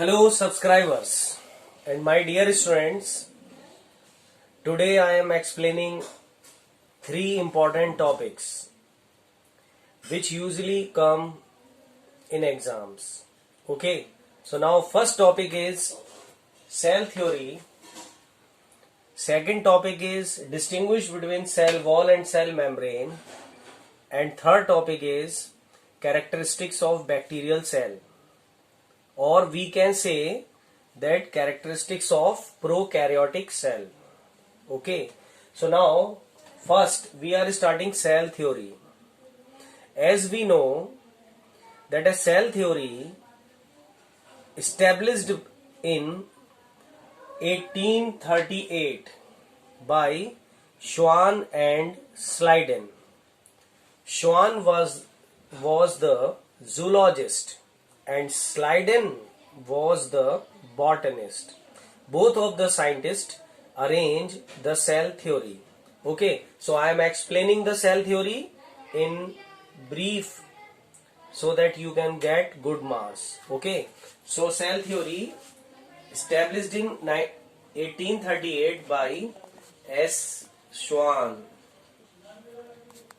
Hello subscribers and my dear students, today I am explaining three important topics which usually come in exams. Okay, so now first topic is cell theory, second topic is distinguish between cell wall and cell membrane, and third topic is characteristics of bacterial cell, or we can say that characteristics of prokaryotic cell. Okay, so now first we are starting cell theory. As we know that a cell theory established in 1838 by Schwann and Schleiden. Schwann was the zoologist and Schleiden was the botanist. Both of the scientists arrange the cell theory. Okay, so I am explaining the cell theory in brief so that you can get good marks. Okay, so cell theory established in 1838 by S. Schwann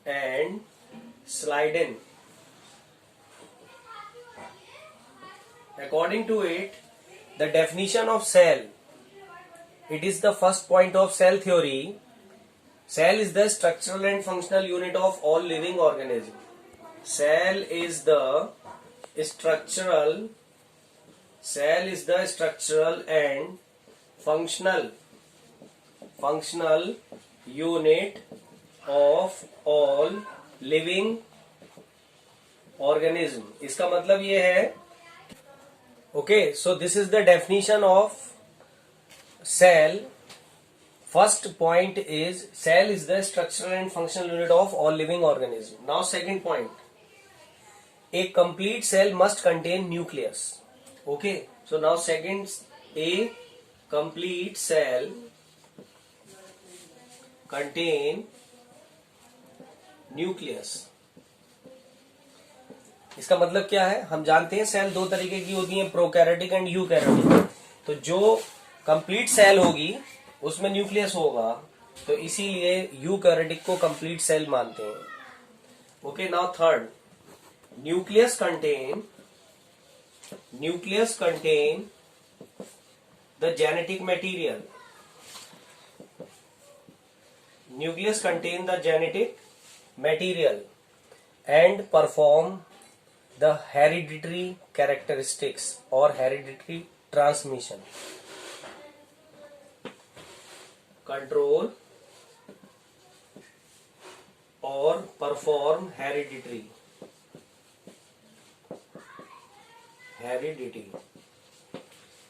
and Schleiden. According to it, the definition of cell, it is the first point of cell theory. Cell is the structural and functional unit of all living organisms. Cell is the structural and functional unit of all living organism. इसका मतलब ये है, okay, so this is the definition of cell. First point is cell is the structural and functional unit of all living organisms. Now second point, a complete cell must contain nucleus. Okay, so now second, a complete cell contain nucleus. इसका मतलब क्या है, हम जानते हैं cell दो तरीके की होती हैं, प्रोकैरियोटिक एंड यूकैरियोटिक. तो जो कंप्लीट सेल होगी उसमें न्यूक्लियस होगा, तो इसीलिए यूकैरियोटिक को कंप्लीट सेल मानते हैं. Okay, now third, nucleus contain the genetic material. Nucleus contain the genetic material and perform the hereditary characteristics or hereditary transmission. Control or perform heredity.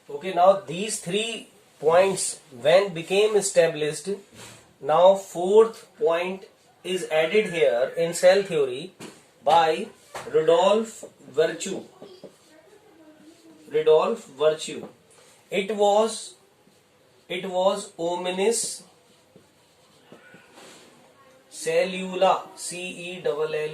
Okay, now these 3 points when became established, now fourth point is added here in cell theory by Rudolf Virchow. It was Hominis cellula, cellula.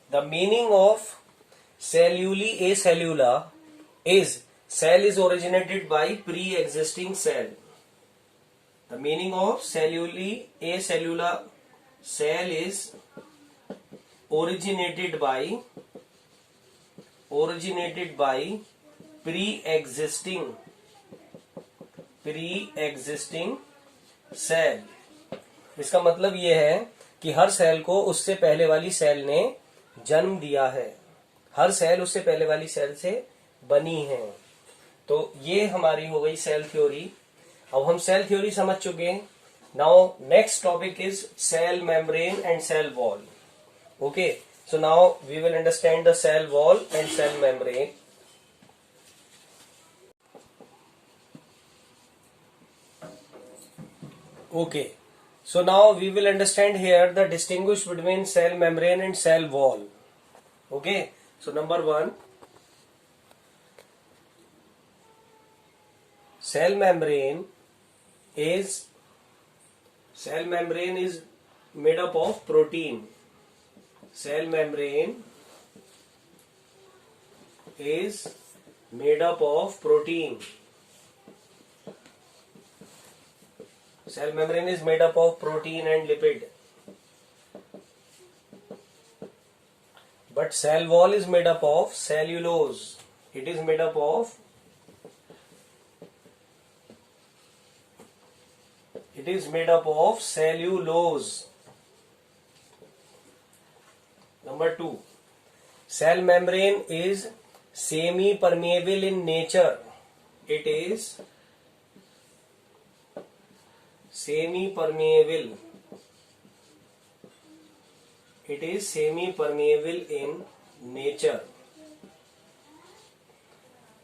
The meaning of cellula is cell is originated by pre-existing cell. The meaning of cellula, cell is originated by pre-existing cell. इसका मतलब ये है कि हर cell को उससे पहले वाली cell ने जन्म दिया है, हर सेल उससे पहले वाली सेल से बनी है. तो ये हमारी हो गई सेल थ्योरी. अब हम सेल थ्योरी समझ चुके हैं. Now next topic is cell membrane and cell wall. Okay, so now we will understand the cell wall and cell membrane. Okay, so now we will understand here the distinguish between cell membrane and cell wall. Okay, so number 1, cell membrane is made up of protein. Cell membrane is made up of protein. Cell membrane is made up of protein and lipid. But cell wall is made up of cellulose. It is made up of cellulose. Number 2. Cell membrane is semi-permeable in nature. It is semi-permeable. It is semi-permeable in nature.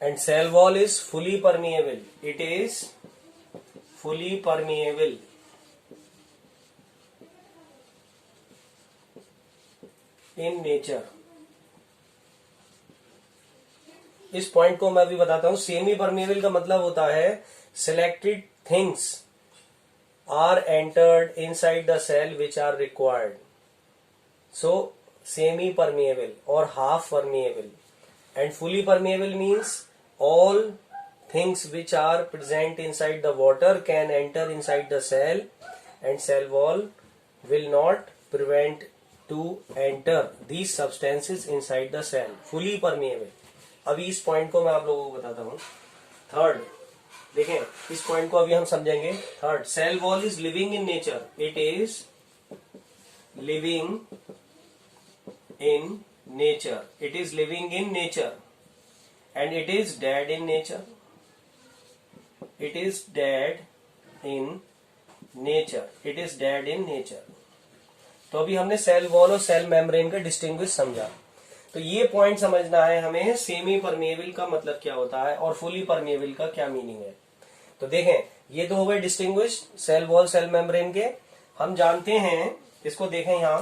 And cell wall is fully permeable. It is fully permeable. In nature. इस point को मैं अभी बताता हूं. Semi permeable का मतलब होता है selected things are entered inside the cell which are required. So semi permeable or half permeable. And fully permeable means all things which are present inside the water can enter inside the cell and cell wall will not prevent to enter these substances inside the cell. Fully permeable. अभी इस point को मैं आप लोगों को बताता हूं. Third, देखें इस पॉइंट को अभी हम समझेंगे. Third, cell wall is living in nature. It is living in nature. It is living in nature and it is dead in nature. It is dead in nature. It is dead in nature. तो अभी हमने cell wall और cell membrane का distinguish समझा. तो ये point समझना है हमें सेमी परमेबल का मतलब क्या होता है और फुली परमेबल का क्या मीनिंग है. तो देखें ये तो हो गए distinguish cell wall cell membrane के. हम जानते हैं, इसको देखें यहां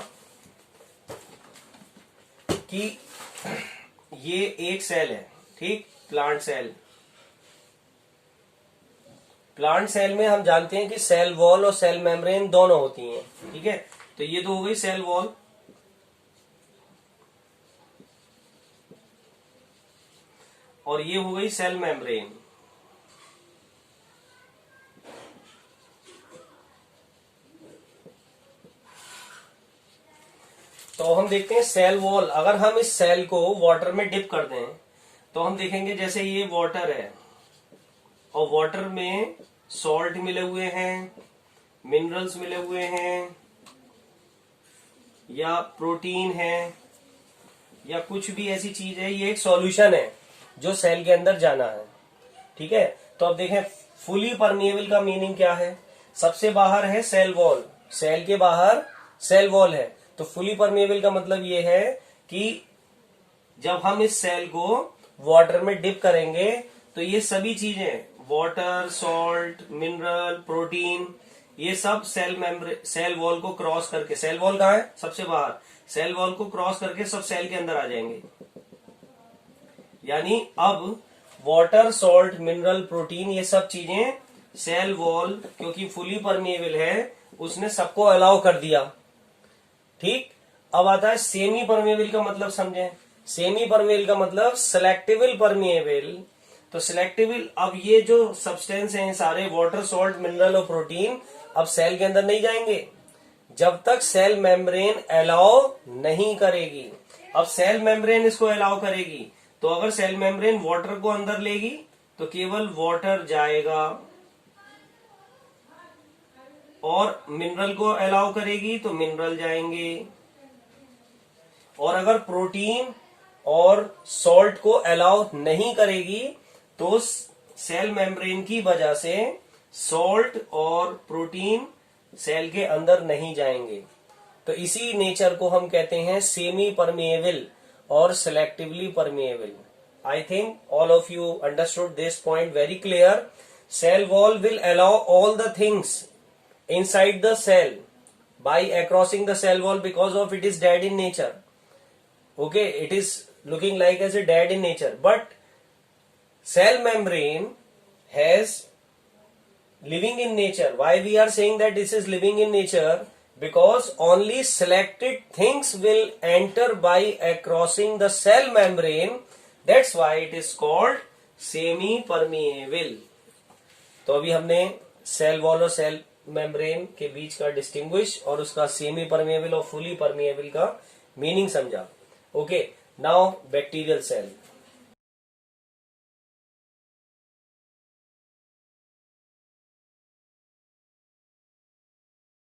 कि ये एक सेल है, ठीक, प्लांट सेल. प्लांट सेल में हम जानते हैं कि सेल वॉल और सेल मेम्ब्रेन दोनों होती हैं, ठीक है. तो ये तो हो गई सेल वॉल और ये हो गई सेल मेम्ब्रेन. तो हम देखते हैं सेल वॉल. अगर हम इस सेल को वाटर में डिप कर दें तो हम देखेंगे जैसे ये वाटर है और वाटर में सॉल्ट मिले हुए हैं, मिनरल्स मिले हुए हैं या प्रोटीन है या कुछ भी ऐसी चीज है. ये एक सॉल्यूशन है जो सेल के अंदर जाना है, ठीक है. तो अब देखें फुली परमेबल का मीनिंग क्या है. सबसे बाहर है सेल वॉल, सेल के बाहर सेल वॉल है. तो फुली परमेबल का मतलब ये है कि जब हम इस सेल को वाटर में डिप करेंगे तो ये सभी चीजें वाटर, सॉल्ट, मिनरल, प्रोटीन, ये सब सेल वॉल को क्रॉस करके, सेल वॉल कहाँ है सबसे बाहर, सेल वॉल को क्रॉस करके सब सेल के अंदर आ जाएंगे. यानी अब वाटर, सॉल्ट, मिनरल, प्रोटीन ये सब चीजें सेल वॉल क्योंकि फुली परमेबल है उसने सबको अलाउ कर दिया, ठीक. अब आता है सेमी परमेबल का मतलब समझें. सेमी परमेबल का मतलब सिलेक्टिबल परमेबल. तो सिलेक्टिबल, अब ये जो सब्सटेंस हैं सारे वाटर, सॉल्ट, मिनरल और प्रोटीन अब सेल के अंदर नहीं जाएंगे जब तक सेल मेम्ब्रेन अलाउ नहीं करेगी. अब सेल मेम्ब्रेन इसको अलाउ करेगी तो अगर सेल मेम्ब्रेन वाटर को अंदर लेगी तो केवल वाटर जाएगा और मिनरल को अलाउ करेगी तो मिनरल जाएंगे और अगर प्रोटीन और सॉल्ट को अलाउ नहीं करेगी तो सेल मेम्ब्रेन की वजह से सॉल्ट और प्रोटीन सेल के अंदर नहीं जाएंगे. तो इसी नेचर को हम कहते हैं सेमी परमेबल और selectively permeable. I think all of you understood this point very clear. Cell wall will allow all the things inside the cell by crossing the cell wall because of it is dead in nature. Okay, it is looking like as a dead in nature, but cell membrane has living in nature. Why we are saying that this is living in nature? because only selected things will enter by crossing the cell membrane. That's why it is called semi permeable. तो अभी हमने cell wall और cell membrane के बीच का distinguish और उसका semi permeable और फुली परमेबल का मीनिंग समझा. Okay, now bacterial cell.